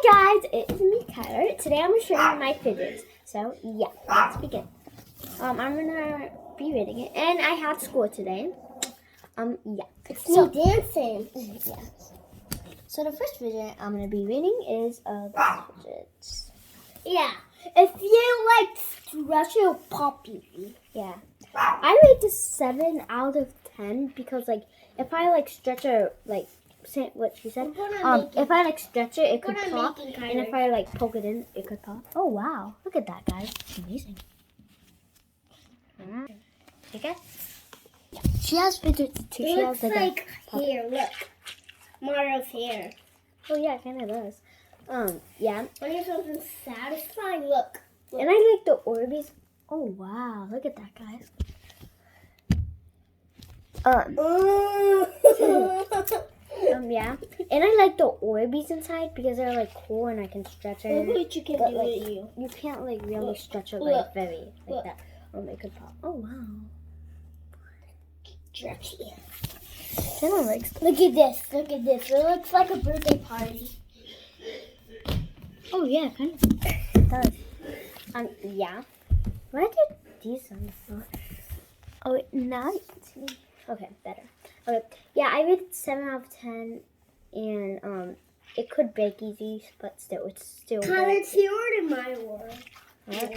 Hi guys, it is me, Kyler. Today I'm going to show you my fidgets. So yeah, let's begin. I'm gonna be reading it, and I have school today. Yeah. It's me dancing. Yeah. So the first fidget I'm gonna be reading is fidgets. Yeah. If you like stretch your puppy. Yeah. I rate this 7 out of 10 because if I stretch her what she said. If I stretch it could pop, and if I poke it in, it could pop. Oh wow! Look at that, guys. It's amazing. Alright. Okay. Yeah. She has fidgets too. It She looks has like hair. Look, Mario's hair. Oh yeah, it kind of does. Yeah. When you something satisfying, look. And I like the Orbeez. Oh wow! Look at that, guys. Yeah, and I like the Orbeez inside because they're cool and I can stretch it. Look what you can do with you. You can't really stretch it very that. It could pop. Oh wow. Stretchy. Someone likes. Look at this. Look at this. It looks like a birthday party. Oh yeah, kind of. It does. Yeah. Why did these on the floor? Oh, now you can see. Okay, better. Okay, yeah, I rated 7 out of 10, and it could break easy, but still, it's still. It's your in my world. What?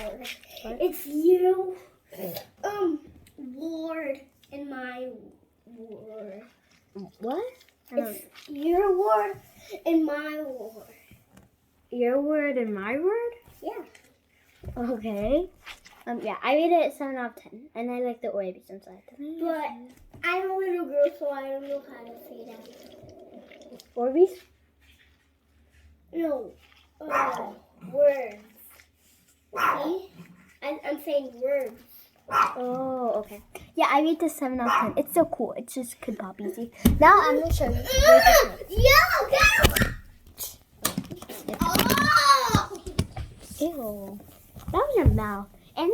It's you, ward in my ward. What? It's your word and my word. Your word and my word? Yeah. Okay. Yeah, I rated it 7 out of 10, and I like the Orbeez inside. But I'm a little girl, so I don't know how to say that. Orbeez? No. Words. See? I'm saying words. Oh, okay. Yeah, I rate this 7 out of 10. It's so cool. It just could pop easy. Now I'm going to show you. Yo, get Oh! Ew. That was your mouth. And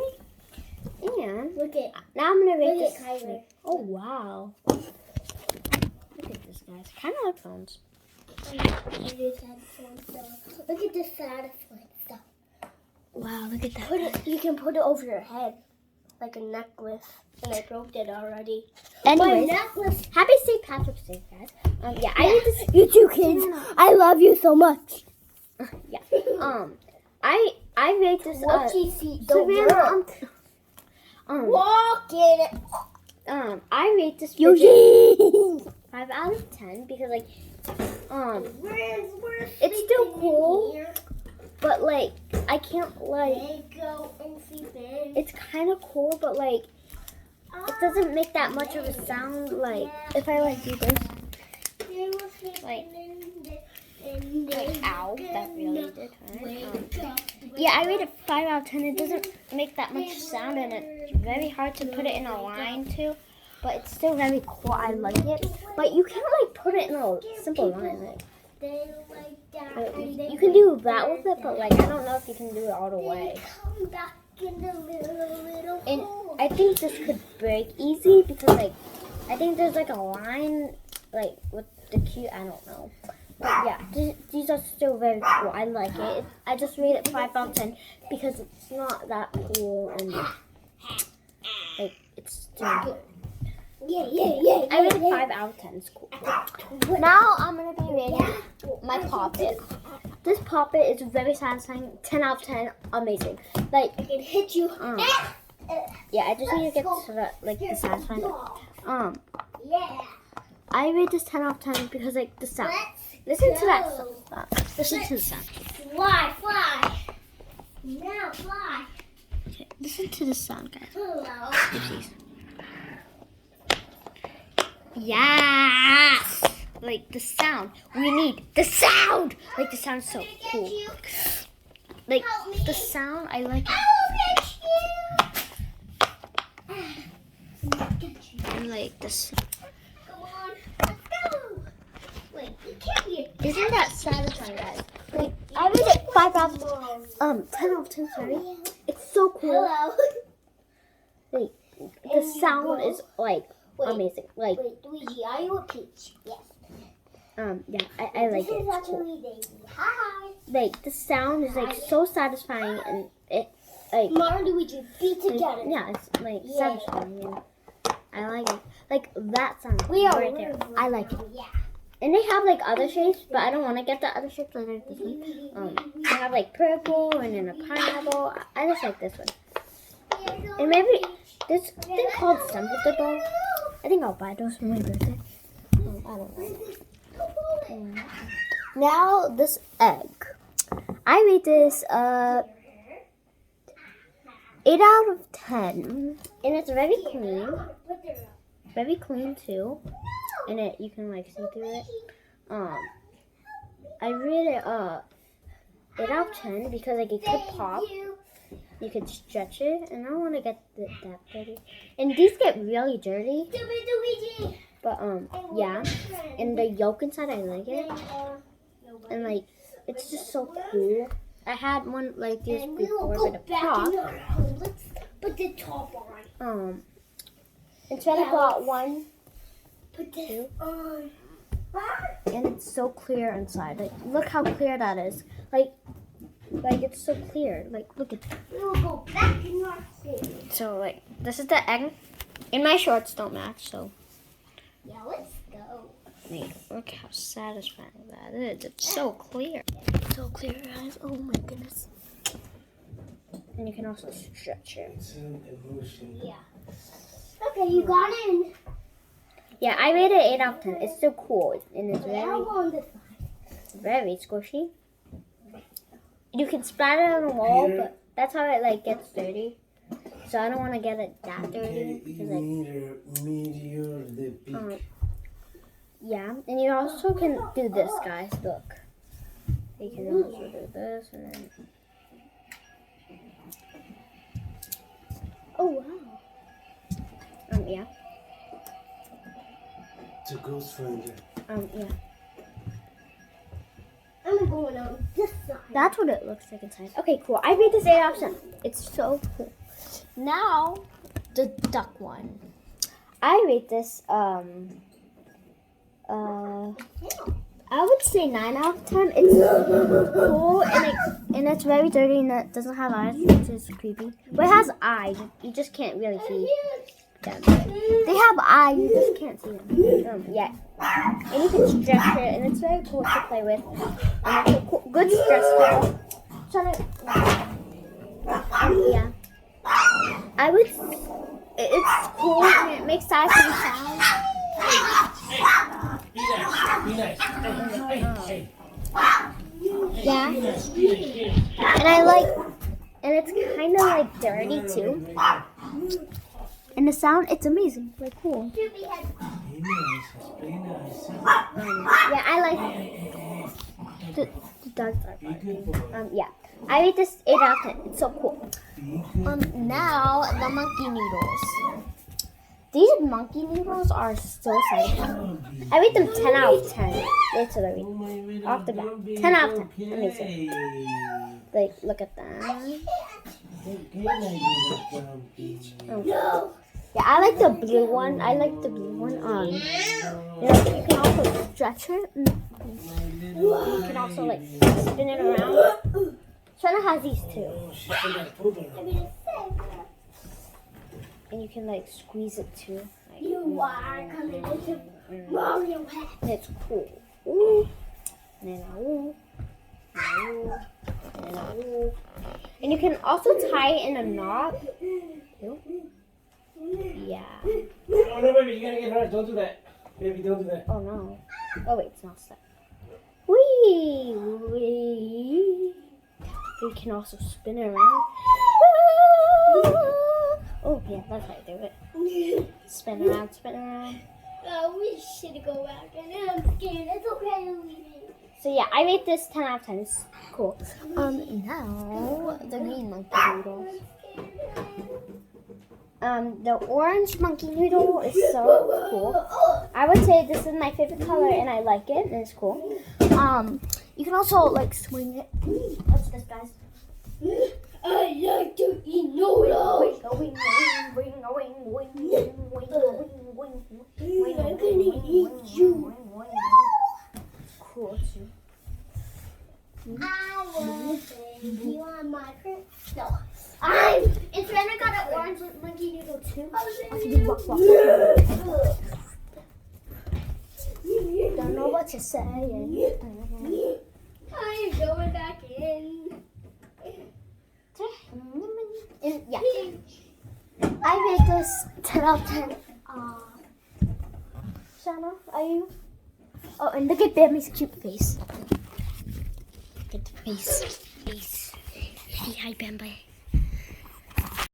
Look at now I'm going to rate Look this. at Kyler. Oh, wow. Look at this, guys. Kind of like phones. Look at the satisfying stuff. Wow, look at that. You can put it over your head like a necklace, and I broke it already. Anyways, My necklace. happy St. Patrick's Day, guys. Yeah, I rate this. You two kids, I love you so much. Yeah. I rate this. What you see? Savannah. Walk in it. I rate this Eugene. 5 out of 10 because We're it's still cool, here. but I can't They go and sleep in. it's kind of cool, but it doesn't make that much of a sound if I do this. They were sleeping in the Ow, that really did hurt. Yeah, I rated 5 out of 10. It doesn't make that much sound, and it's very hard to put it in a line too. But it's still very cool. I like it. But you can't put it in a simple line. You can do that with it, but I don't know if you can do it all the way. Come back in the little And hole. I think this could break easy because I think there's a line with the cue. I don't know. But yeah, these are still very cool. I like it. I just rate it 5 out of 10 because it's not that cool and it's still good. Yeah. I rated 5 out of 10. It's cool. Now I'm gonna be rating my poppet. This poppet is very satisfying. 10 out of 10. Amazing. I can hit you. Yeah, I just need to get to the satisfying. Yeah. I rate this 10 out of 10 because the sound. Listen to that sound. Listen to the sound. Fly. Now fly. Okay, listen to the sound, guys. Hello. Oopsies. Yes! The sound. We need the sound! The sound's so cool. The sound, I like it. I like this. Come on. Let's go. Wait, you can't be. Isn't that satisfying, guys? I rate it 5 out of 10 out of 10, sorry. It's so cool. Hello. The sound is amazing. Wait, Luigi, are you a peach? Yes. Yeah, I like it. This is It's cool. actually Daisy. Hi. Like the sound is like so satisfying, and it like Mario and Luigi be together. yeah, it's like Yeah. satisfying. And I like it. Like that sound We are right there. I like it. Yeah. And they have like other shapes, but I don't want to get the other shapes. I like this one. They have like purple and then a pineapple. I just like this one. And maybe this thing called Semper Doll. I think I'll buy those for my birthday. I don't know. Now this egg. I rate this 8 out of 10, and it's very clean. Very clean too. And you can like see through it. I rate it 8 out of 10 because like it could pop. You could stretch it, and I don't want to get that dirty. And these get really dirty. But yeah. And the yolk inside, I like it. And like it's just so cool. I had one like this before, but it popped. Let's put the top on. Instead I got one, Put this on. and it's so clear inside. Like look how clear that is. Like it's so clear. Like look at that. We will go back in our hole. So like this is the egg. And my shorts don't match, so Yeah, let's go. like, look how satisfying that is. It's so clear. So clear, guys. Oh my goodness. And you can also stretch it. Yeah. Okay, you got in. Yeah, I rated 8 out of 10. It's so cool. And it's Okay, I'll go on this side. very squishy. You can splatter it on the wall, but that's how it like gets dirty. So I don't want to get it that dirty because like yeah, and you also can do this, guys. Look, you can also do this, and then oh wow, yeah, It's a ghost finder. yeah. I'm going on this side. That's what it looks like inside. Okay, cool. I rate this 8 out of 10. It's so cool. Now, the duck one. I rate this, I would say 9 out of 10. It's cool, and it's very dirty, and it doesn't have eyes, which is creepy. But it has eyes. You just can't really see them. They have eyes, you just can't see them. Yeah. And you can stretch it, and it's very cool to play with. And it's a cool, good stress ball. Yeah. I would. It's cool, and it makes satisfying sounds. Be nice. Hey. Yeah. And I like, and it's kind of like dirty too. And the sound, it's amazing. Like cool. Be nice. Yeah, I like the dogs are Be good boy. yeah. I rate this 8 out of 10. It's so cool. Now the monkey noodles. These monkey noodles are so satisfying. I rate them 10 out of 10. Literally. Off the bat. 10 out of 10. Amazing. Like, look at that. Yeah, I like the blue one. You know, you can also stretch it. You can also like spin it around. Shana has these too. And you can like squeeze it too. Like, You are coming into Mario Head. and it's cool. Ooh. And then ooh. And then ooh. And you can also tie it in a knot. Yeah. Oh no, baby, you gotta get hurt. Don't do that. Baby, don't do that. Oh no. Oh wait, it's not stuck. Wee! Wee! You can also spin it around. Oh yeah, that's how you do it. Spin around. We should go back, and I'm scared. It's okay, Luigi. So yeah, I rate this 10 out of 10. It's cool. Now the green monkey noodles. The orange monkey noodle is so cool. I would say this is my favorite color, and I like it, and it's cool. You can also like swing it. What's this, guys? I like to eat noodles. I'm I'm gonna eat you. You want my print? No. And then I got an orange monkey noodle too. Don't know what you're saying. I'm going back in. Yeah. I rate this 10 out of 10. Shana, are you? Oh, and look at Bambi's cute face. Look at the face. Say hi, Bambi.